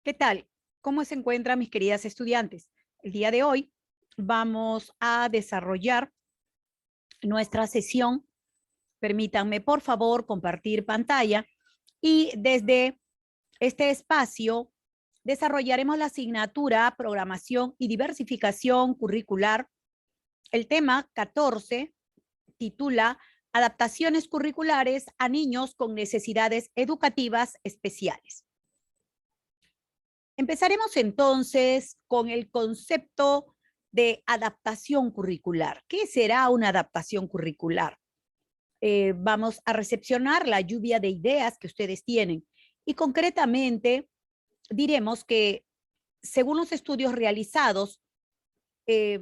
¿Qué tal? ¿Cómo se encuentran mis queridas estudiantes? El día de hoy vamos a desarrollar nuestra sesión. Permítanme, por favor, compartir pantalla y desde este espacio desarrollaremos la asignatura Programación y Diversificación Curricular. El tema 14 titula Adaptaciones curriculares a niños con necesidades educativas especiales. Empezaremos entonces con el concepto de adaptación curricular. ¿Qué será una adaptación curricular? Vamos a recepcionar la lluvia de ideas que ustedes tienen y concretamente diremos que según los estudios realizados, eh,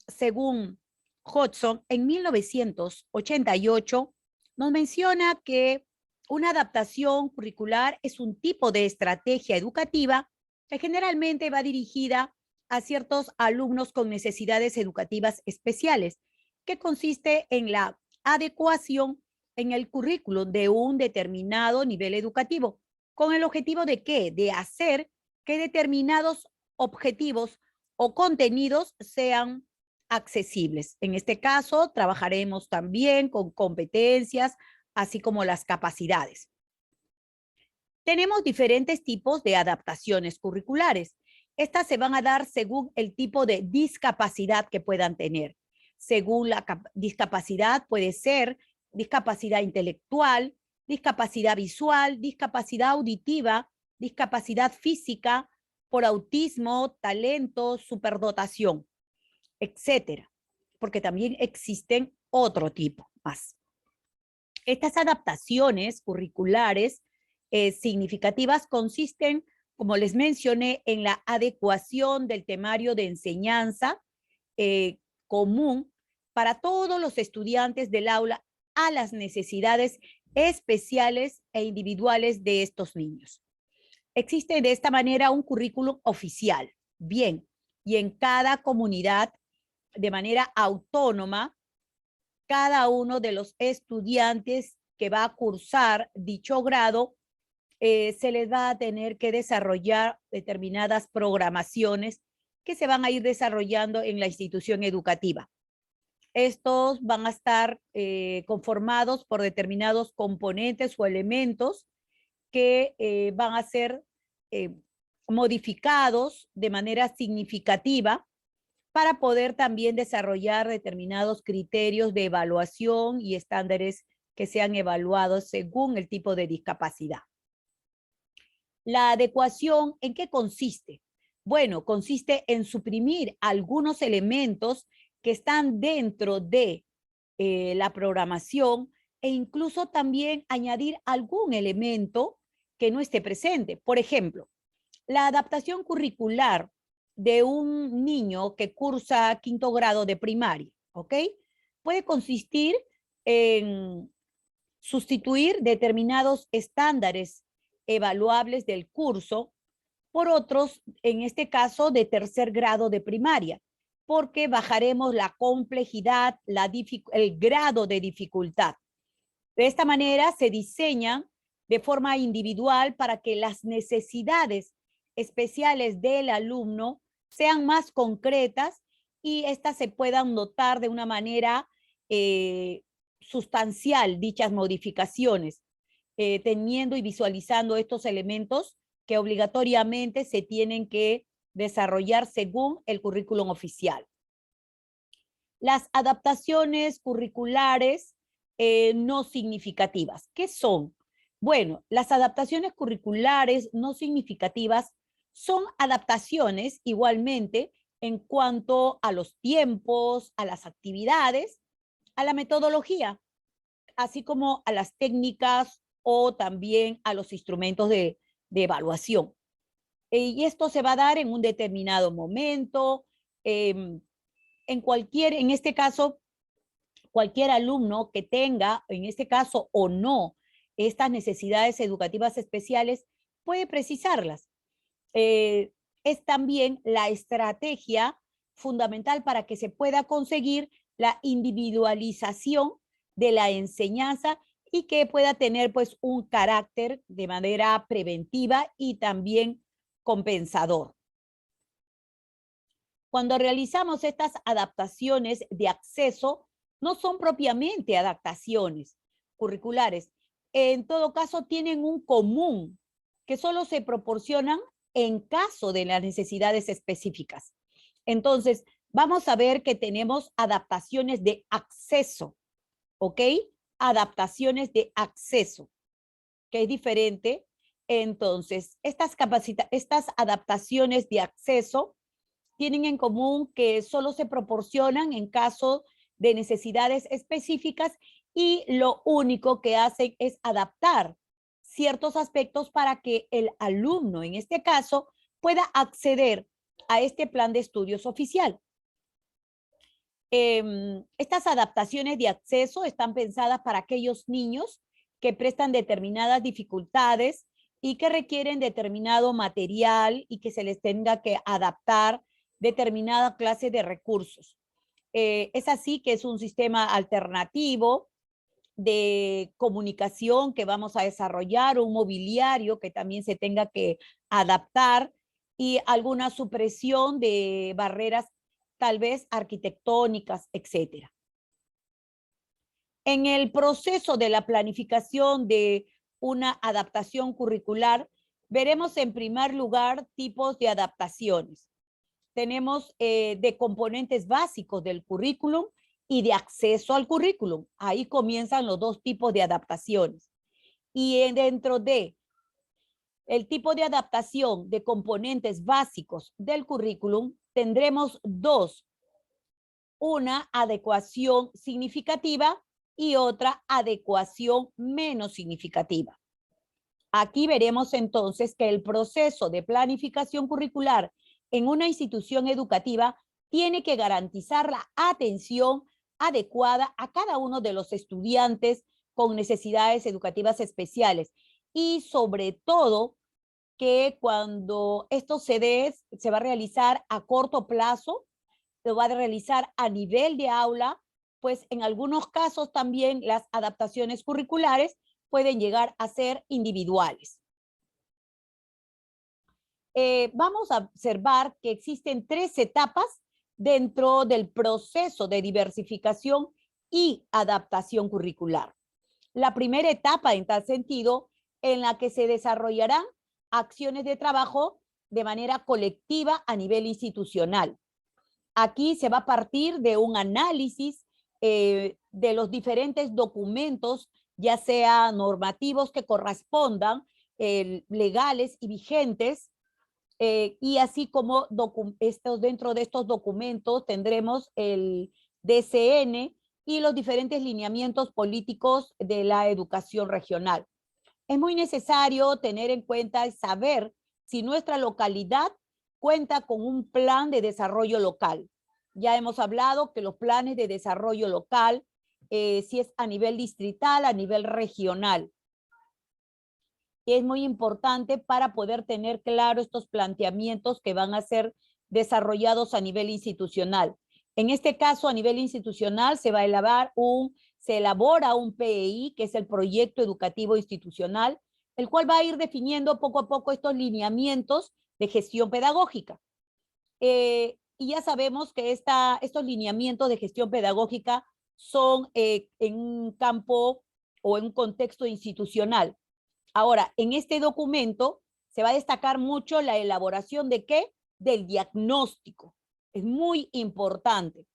según Hodgson, en 1988, nos menciona que una adaptación curricular es un tipo de estrategia educativa que generalmente va dirigida a ciertos alumnos con necesidades educativas especiales, que consiste en la adecuación en el currículum de un determinado nivel educativo, con el objetivo de ¿qué? De hacer que determinados objetivos o contenidos sean accesibles. En este caso, trabajaremos también con competencias, así como las capacidades. Tenemos diferentes tipos de adaptaciones curriculares. Estas se van a dar según el tipo de discapacidad que puedan tener. Según la discapacidad puede ser discapacidad intelectual, discapacidad visual, discapacidad auditiva, discapacidad física, por autismo, talento, superdotación, etcétera, porque también existen otro tipo más. Estas adaptaciones curriculares significativas consisten, como les mencioné, en la adecuación del temario de enseñanza común para todos los estudiantes del aula a las necesidades especiales e individuales de estos niños. Existe de esta manera un currículum oficial. Bien, y en cada comunidad, de manera autónoma, cada uno de los estudiantes que va a cursar dicho grado, se les va a tener que desarrollar determinadas programaciones que se van a ir desarrollando en la institución educativa. Estos van a estar conformados por determinados componentes o elementos que van a ser eh, modificados de manera significativa para poder también desarrollar determinados criterios de evaluación y estándares que sean evaluados según el tipo de discapacidad. La adecuación, ¿en qué consiste? Bueno, consiste en suprimir algunos elementos que están dentro de la programación e incluso también añadir algún elemento que no esté presente. Por ejemplo, la adaptación curricular de un niño que cursa quinto grado de primaria, ¿ok? Puede consistir en sustituir determinados estándares evaluables del curso por otros, en este caso, de tercer grado de primaria, porque bajaremos la complejidad, el grado de dificultad. De esta manera se diseñan de forma individual para que las necesidades especiales del alumno sean más concretas y estas se puedan notar de una manera sustancial dichas modificaciones, teniendo y visualizando estos elementos que obligatoriamente se tienen que desarrollar según el currículum oficial. Las adaptaciones curriculares no significativas. ¿Qué son? Bueno, las adaptaciones curriculares no significativas son adaptaciones igualmente en cuanto a los tiempos, a las actividades, a la metodología, así como a las técnicas o también a los instrumentos de evaluación. Y esto se va a dar en un determinado momento, en este caso, cualquier alumno que tenga, en este caso o no, estas necesidades educativas especiales, puede precisarlas. Es también la estrategia fundamental para que se pueda conseguir la individualización de la enseñanza y que pueda tener pues un carácter de manera preventiva y también compensador. Cuando realizamos estas adaptaciones de acceso, no son propiamente adaptaciones curriculares. En todo caso, tienen un común que solo se proporcionan en caso de las necesidades específicas. Entonces, vamos a ver que tenemos adaptaciones de acceso, ¿ok? Adaptaciones de acceso, que es diferente. Entonces, estas adaptaciones de acceso tienen en común que solo se proporcionan en caso de necesidades específicas y lo único que hacen es adaptar ciertos aspectos para que el alumno, en este caso, pueda acceder a este plan de estudios oficial. Estas adaptaciones de acceso están pensadas para aquellos niños que prestan determinadas dificultades y que requieren determinado material y que se les tenga que adaptar determinada clase de recursos. Es así que es un sistema alternativo de comunicación que vamos a desarrollar, un mobiliario que también se tenga que adaptar y alguna supresión de barreras tal vez arquitectónicas, etcétera. En el proceso de la planificación de una adaptación curricular, veremos en primer lugar tipos de adaptaciones. Tenemos de componentes básicos del currículum y de acceso al currículum. Ahí comienzan los dos tipos de adaptaciones. Y dentro de el tipo de adaptación de componentes básicos del currículum, tendremos dos. Una adecuación significativa y otra adecuación menos significativa. Aquí veremos entonces que el proceso de planificación curricular en una institución educativa tiene que garantizar la atención adecuada a cada uno de los estudiantes con necesidades educativas especiales y sobre todo que cuando esto se va a realizar a corto plazo, se va a realizar a nivel de aula, pues en algunos casos también las adaptaciones curriculares pueden llegar a ser individuales. Vamos a observar que existen 3 etapas dentro del proceso de diversificación y adaptación curricular. La primera etapa, en tal sentido, en la que se desarrollarán acciones de trabajo de manera colectiva a nivel institucional. Aquí se va a partir de un análisis de los diferentes documentos, ya sea normativos que correspondan, legales y vigentes, y así como dentro de estos documentos tendremos el DCN y los diferentes lineamientos políticos de la educación regional. Es muy necesario tener en cuenta y saber si nuestra localidad cuenta con un plan de desarrollo local. Ya hemos hablado que los planes de desarrollo local, si es a nivel distrital, a nivel regional, es muy importante para poder tener claro estos planteamientos que van a ser desarrollados a nivel institucional. En este caso, a nivel institucional, se elabora un PEI, que es el Proyecto Educativo Institucional, el cual va a ir definiendo poco a poco estos lineamientos de gestión pedagógica. Y ya sabemos que estos lineamientos de gestión pedagógica son en un campo o en un contexto institucional. Ahora, en este documento se va a destacar mucho la elaboración ¿de qué? Del diagnóstico. Es muy importante,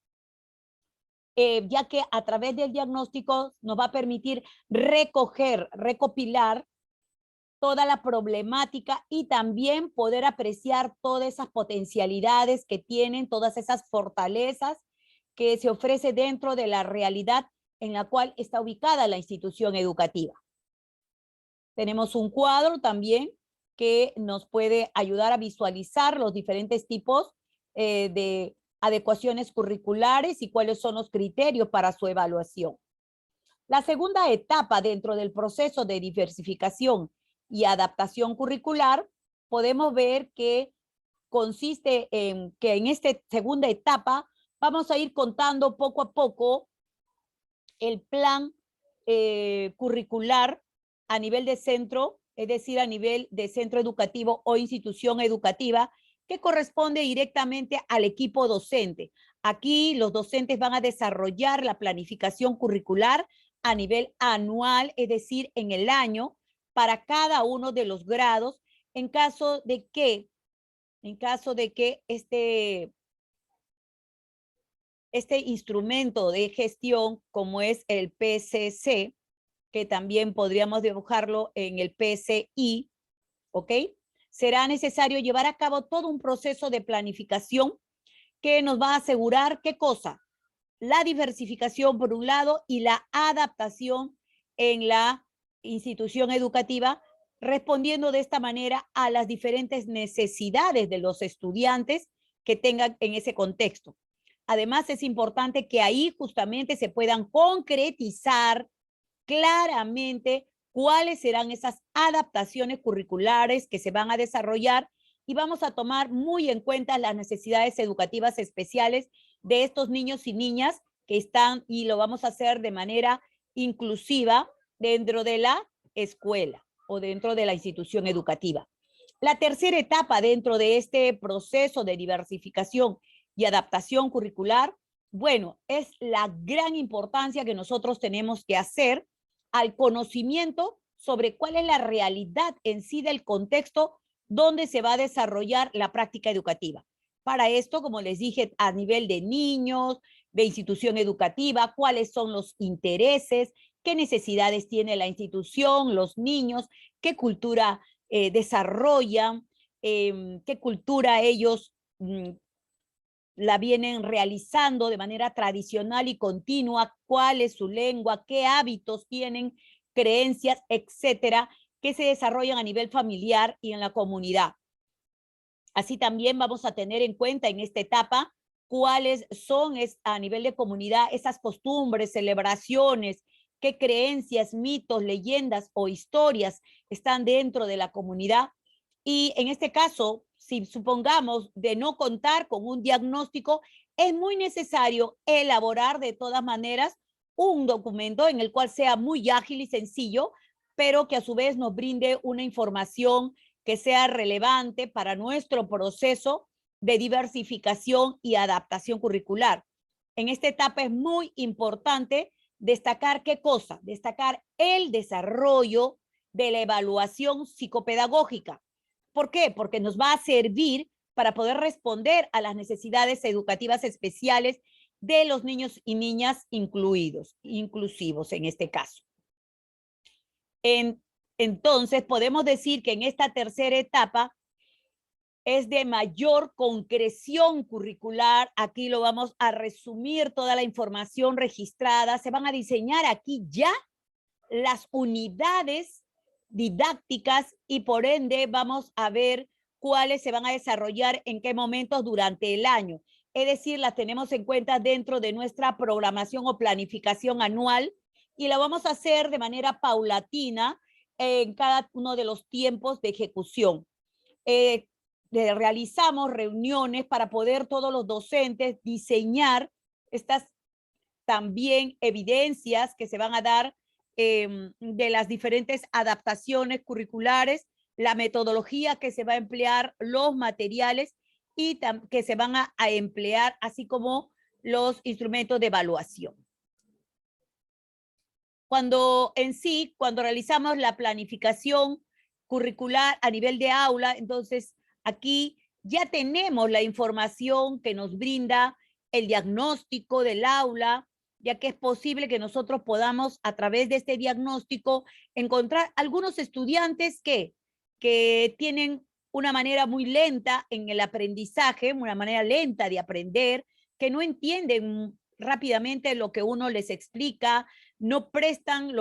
ya que a través del diagnóstico nos va a permitir recopilar toda la problemática y también poder apreciar todas esas potencialidades que tienen, todas esas fortalezas que se ofrece dentro de la realidad en la cual está ubicada la institución educativa. Tenemos un cuadro también que nos puede ayudar a visualizar los diferentes tipos de adecuaciones curriculares y cuáles son los criterios para su evaluación. La segunda etapa dentro del proceso de diversificación y adaptación curricular, podemos ver que consiste en que en esta segunda etapa vamos a ir contando poco a poco el plan curricular a nivel de centro es decir, a nivel de centro educativo o institución educativa, que corresponde directamente al equipo docente. Aquí los docentes van a desarrollar la planificación curricular a nivel anual, es decir, en el año, para cada uno de los grados, en caso de que este instrumento de gestión, como es el PCC, que también podríamos dibujarlo en el PCI, ¿ok? Será necesario llevar a cabo todo un proceso de planificación que nos va a asegurar, ¿qué cosa? La diversificación por un lado y la adaptación en la institución educativa, respondiendo de esta manera a las diferentes necesidades de los estudiantes que tengan en ese contexto. Además, es importante que ahí justamente se puedan concretizar claramente cuáles serán esas adaptaciones curriculares que se van a desarrollar y vamos a tomar muy en cuenta las necesidades educativas especiales de estos niños y niñas que están, y lo vamos a hacer de manera inclusiva dentro de la escuela o dentro de la institución educativa. La tercera etapa dentro de este proceso de diversificación y adaptación curricular, bueno, es la gran importancia que nosotros tenemos que hacer al conocimiento sobre cuál es la realidad en sí del contexto donde se va a desarrollar la práctica educativa. Para esto, como les dije, a nivel de niños, de institución educativa, cuáles son los intereses, qué necesidades tiene la institución, los niños, qué cultura desarrollan, qué cultura ellos la vienen realizando de manera tradicional y continua, cuál es su lengua, qué hábitos tienen, creencias, etcétera, que se desarrollan a nivel familiar y en la comunidad. Así también vamos a tener en cuenta en esta etapa cuáles son a nivel de comunidad esas costumbres, celebraciones, qué creencias, mitos, leyendas o historias están dentro de la comunidad. Y en este caso, si supongamos de no contar con un diagnóstico, es muy necesario elaborar de todas maneras un documento en el cual sea muy ágil y sencillo, pero que a su vez nos brinde una información que sea relevante para nuestro proceso de diversificación y adaptación curricular. En esta etapa es muy importante destacar qué cosa, destacar el desarrollo de la evaluación psicopedagógica. ¿Por qué? Porque nos va a servir para poder responder a las necesidades educativas especiales de los niños y niñas inclusivos en este caso. Entonces, podemos decir que en esta tercera etapa es de mayor concreción curricular. Aquí lo vamos a resumir toda la información registrada. Se van a diseñar aquí ya las unidades didácticas y por ende vamos a ver cuáles se van a desarrollar en qué momentos durante el año. Es decir, las tenemos en cuenta dentro de nuestra programación o planificación anual y la vamos a hacer de manera paulatina en cada uno de los tiempos de ejecución. Realizamos reuniones para poder todos los docentes diseñar estas también evidencias que se van a dar de las diferentes adaptaciones curriculares, la metodología que se va a emplear, los materiales y que se van a emplear, así como los instrumentos de evaluación. Cuando realizamos la planificación curricular a nivel de aula, entonces aquí ya tenemos la información que nos brinda el diagnóstico del aula, ya que es posible que nosotros podamos a través de este diagnóstico encontrar algunos estudiantes que tienen una manera muy lenta en el aprendizaje, una manera lenta de aprender, que no entienden rápidamente lo que uno les explica, no prestan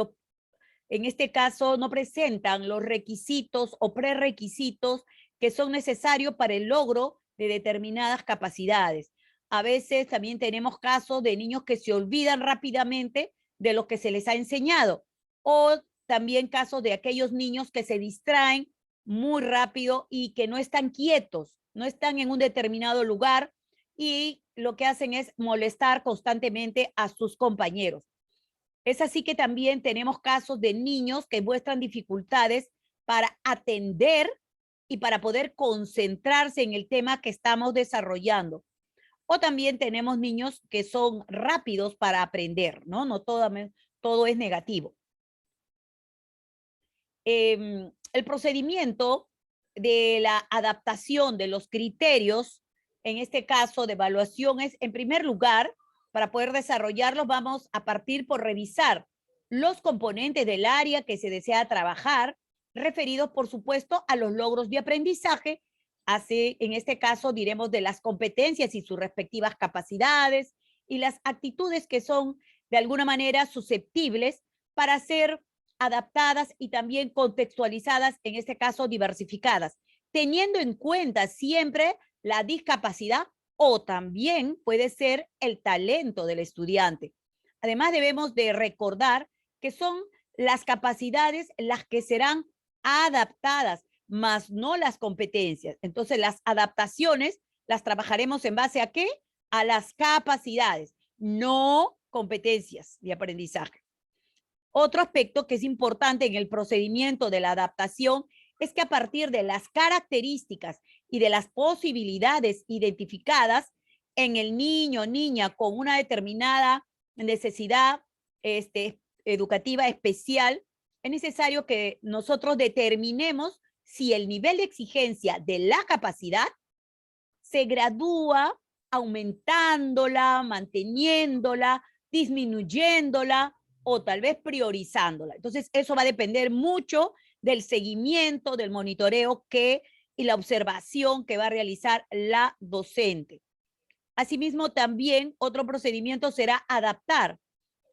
en este caso, no presentan los requisitos o prerequisitos que son necesarios para el logro de determinadas capacidades. A veces también tenemos casos de niños que se olvidan rápidamente de lo que se les ha enseñado, o también casos de aquellos niños que se distraen muy rápido y que no están quietos, no están en un determinado lugar y lo que hacen es molestar constantemente a sus compañeros. Es así que también tenemos casos de niños que muestran dificultades para atender y para poder concentrarse en el tema que estamos desarrollando. O también tenemos niños que son rápidos para aprender, ¿no? No todo es negativo. El procedimiento de la adaptación de los criterios, en este caso de evaluación, es, en primer lugar, para poder desarrollarlos, vamos a partir por revisar los componentes del área que se desea trabajar, referidos, por supuesto, a los logros de aprendizaje. Así, en este caso, diremos de las competencias y sus respectivas capacidades y las actitudes que son, de alguna manera, susceptibles para ser adaptadas y también contextualizadas, en este caso diversificadas, teniendo en cuenta siempre la discapacidad o también puede ser el talento del estudiante. Además, debemos de recordar que son las capacidades las que serán adaptadas, más no las competencias. Entonces, las adaptaciones las trabajaremos en base a ¿qué? A las capacidades, no competencias de aprendizaje. Otro aspecto que es importante en el procedimiento de la adaptación es que a partir de las características y de las posibilidades identificadas en el niño o niña con una determinada necesidad educativa especial, es necesario que nosotros determinemos si el nivel de exigencia de la capacidad se gradúa aumentándola, manteniéndola, disminuyéndola o tal vez priorizándola. Entonces, eso va a depender mucho del seguimiento, del monitoreo y la observación que va a realizar la docente. Asimismo, también otro procedimiento será adaptar,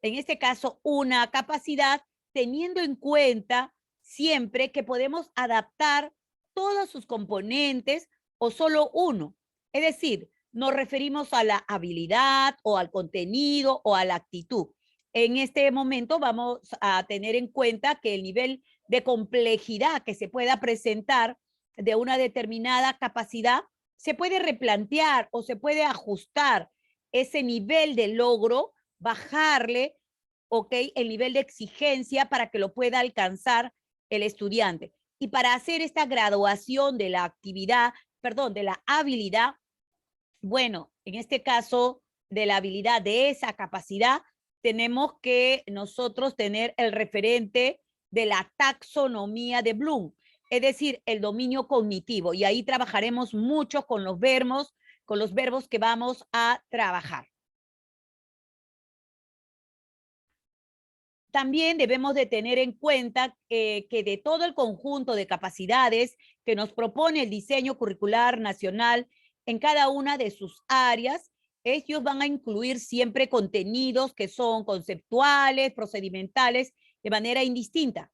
en este caso, una capacidad teniendo en cuenta siempre que podemos adaptar todos sus componentes o solo uno. Es decir, nos referimos a la habilidad o al contenido o a la actitud. En este momento vamos a tener en cuenta que el nivel de complejidad que se pueda presentar de una determinada capacidad se puede replantear o se puede ajustar ese nivel de logro, bajarle, ¿ok? El nivel de exigencia para que lo pueda alcanzar el estudiante. Y para hacer esta graduación de la actividad, perdón, de la habilidad, bueno, en este caso, de la habilidad de esa capacidad, tenemos que nosotros tener el referente de la taxonomía de Bloom, es decir, el dominio cognitivo. Y ahí trabajaremos mucho con los verbos que vamos a trabajar. También debemos de tener en cuenta que de todo el conjunto de capacidades que nos propone el diseño curricular nacional en cada una de sus áreas, ellos van a incluir siempre contenidos que son conceptuales, procedimentales, de manera indistinta.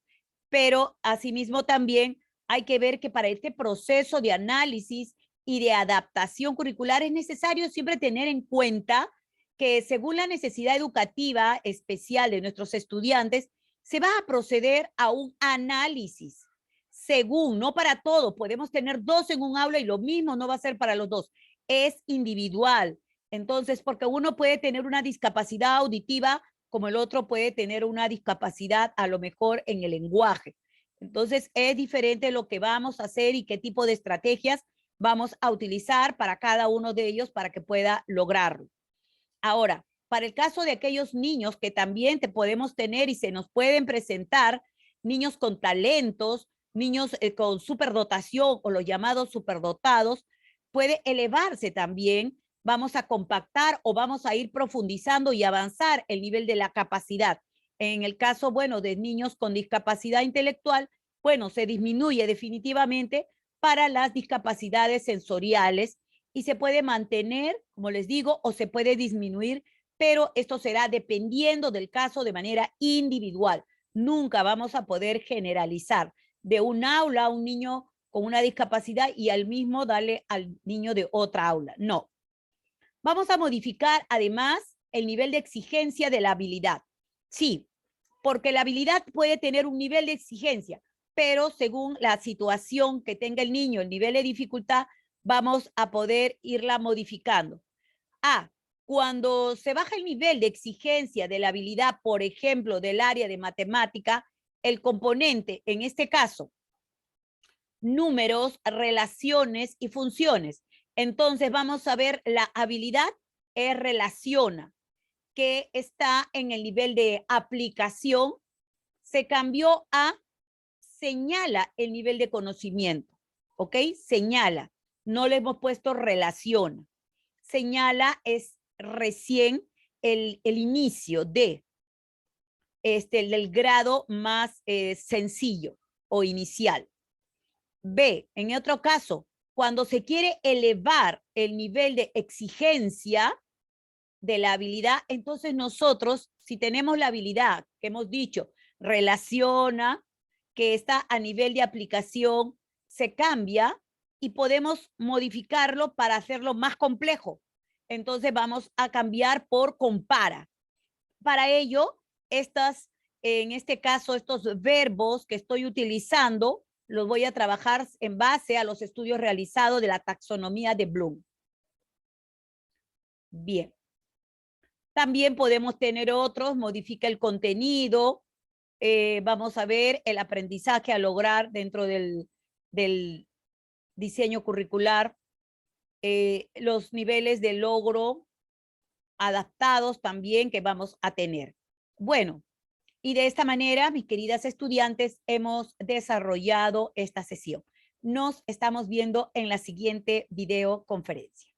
Pero asimismo también hay que ver que para este proceso de análisis y de adaptación curricular es necesario siempre tener en cuenta que según la necesidad educativa especial de nuestros estudiantes, se va a proceder a un análisis. Según, no para todos, podemos tener dos en un aula y lo mismo no va a ser para los dos, es individual. Entonces, porque uno puede tener una discapacidad auditiva, como el otro puede tener una discapacidad a lo mejor en el lenguaje. Entonces, es diferente lo que vamos a hacer y qué tipo de estrategias vamos a utilizar para cada uno de ellos para que pueda lograrlo. Ahora, para el caso de aquellos niños que también te podemos tener y se nos pueden presentar, niños con talentos, niños con superdotación o los llamados superdotados, puede elevarse también. Vamos a compactar o vamos a ir profundizando y avanzar el nivel de la capacidad. En el caso, bueno, de niños con discapacidad intelectual, bueno, se disminuye definitivamente para las discapacidades sensoriales y se puede mantener, como les digo, o se puede disminuir, pero esto será dependiendo del caso de manera individual. Nunca vamos a poder generalizar de un aula a un niño con una discapacidad y al mismo darle al niño de otra aula. No. Vamos a modificar además el nivel de exigencia de la habilidad. Sí, porque la habilidad puede tener un nivel de exigencia, pero según la situación que tenga el niño, el nivel de dificultad, vamos a poder irla modificando. Cuando se baja el nivel de exigencia de la habilidad, por ejemplo, del área de matemática, el componente, en este caso, números, relaciones y funciones. Entonces vamos a ver la habilidad es relaciona, que está en el nivel de aplicación, se cambió a señala el nivel de conocimiento, ¿ok? Señala, no le hemos puesto relaciona. Señala es recién el inicio de del grado más sencillo o inicial. B, en otro caso, cuando se quiere elevar el nivel de exigencia de la habilidad, entonces nosotros, si tenemos la habilidad que hemos dicho, relaciona, que está a nivel de aplicación, se cambia y podemos modificarlo para hacerlo más complejo. Entonces vamos a cambiar por compara. Para ello, en este caso, estos verbos que estoy utilizando, los voy a trabajar en base a los estudios realizados de la taxonomía de Bloom. Bien. También podemos tener otros, modifica el contenido. Vamos a ver el aprendizaje a lograr dentro del diseño curricular, los niveles de logro adaptados también que vamos a tener. Bueno, y de esta manera, mis queridas estudiantes, hemos desarrollado esta sesión. Nos estamos viendo en la siguiente videoconferencia.